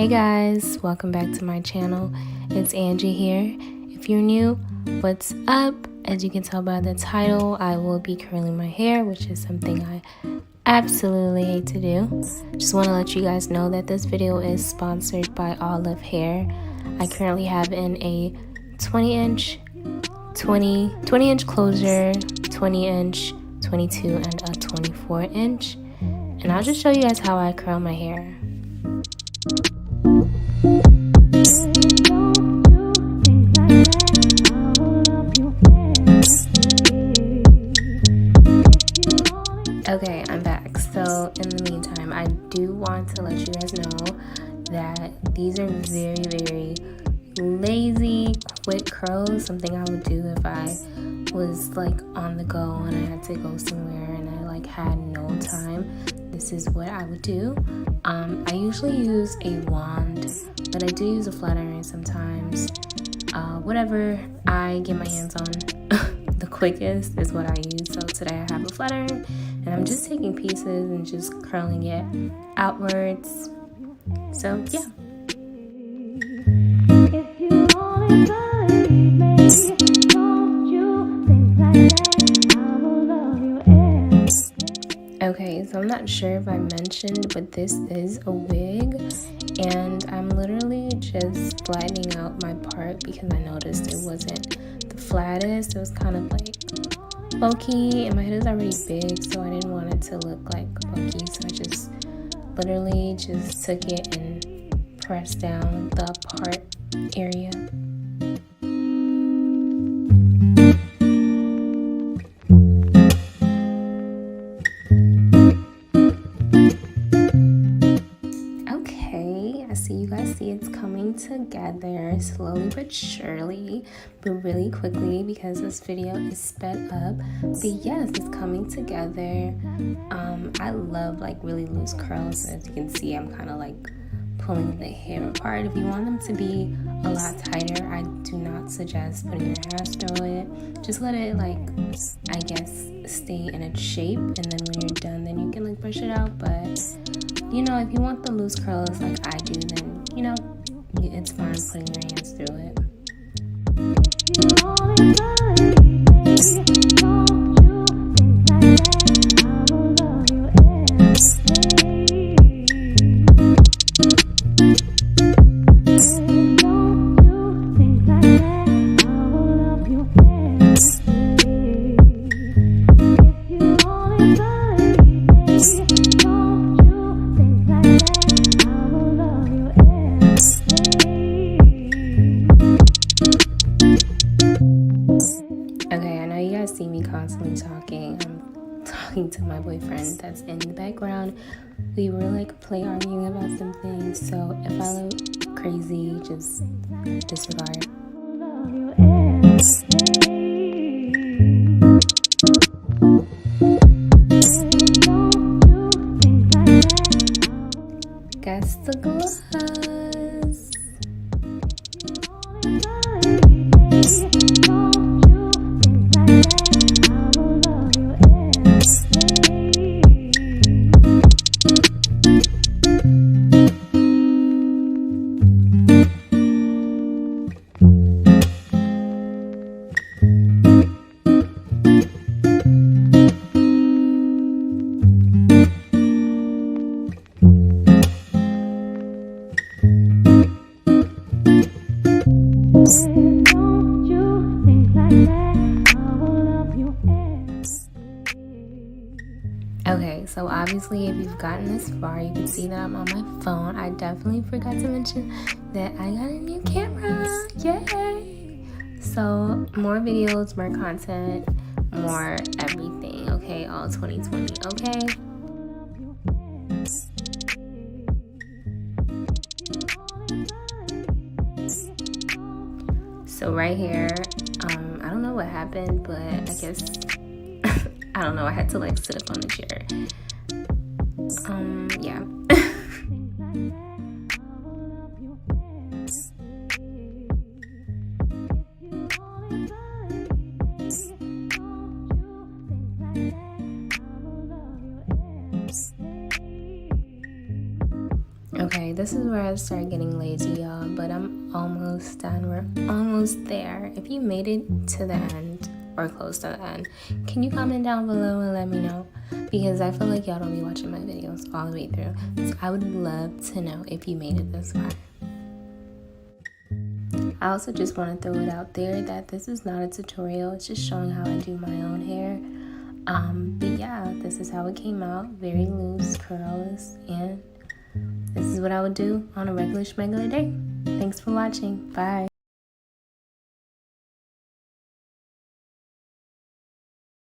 Hey guys, welcome back to my channel. It's Angie here. If you're new, what's up? As you can tell by the title, I will be curling my hair, which is something I absolutely hate to do. Just want to let you guys know that this video is sponsored by Allove hair. I currently have in a 20-inch closure, 20-inch, 22, and a 24-inch. And I'll just show you guys how I curl my hair. Okay, I'm back. So in the meantime, I do want to let you guys know that these are very lazy, quick curls. Something I would do if I was like on the go and I had to go somewhere and I like had no time. This is what I would do. I usually use a wand, but I do use a flat iron sometimes. Whatever I get my hands on the quickest is what I use. So today I have a flat iron and I'm just taking pieces and just curling it outwards. So yeah. Okay, so I'm not sure if I mentioned, but this is a wig, and I'm literally just flattening out my part because I noticed it wasn't the flattest. It was kind of like bulky, and my head is already big, so I didn't want it to look like bulky, so I just literally just took it and pressed down the part area. It's coming together slowly but surely, but really quickly because this video is sped up. But yes, it's coming together. I love like really loose curls. As you can see, I'm kind of like pulling the hair apart. If you want them to be a lot tighter, I do not suggest putting your hands through it. Just let it like, I guess, stay in its shape, and then when you're done, then you can like brush it out. But you know, if you want the loose curls like I do, then you know, it's fine putting your hands through it. See me constantly talking. I'm talking to my boyfriend that's in the background. We were like arguing about something, so if I look crazy, just disregard. Guess the gloves. Okay, so obviously if you've gotten this far, you can see that I'm on my phone. I definitely forgot to mention that I got a new camera. Yay! So more videos, more content, more everything, okay? All 2020, okay? So right here, I don't know what happened, but I guess I don't know, I had to like sit up on the chair. Yeah. Okay, this is where I start getting lazy, y'all, but I'm almost done. We're almost there. If you made it to the end or close to the end, can you comment down below and let me know? Because I feel like y'all don't be watching my videos all the way through. So I would love to know if you made it this far. I also just want to throw it out there that this is not a tutorial. It's just showing how I do my own hair. But yeah, this is how it came out. Very loose curls, and this is what I would do on a regular schmegular day. Thanks for watching. Bye.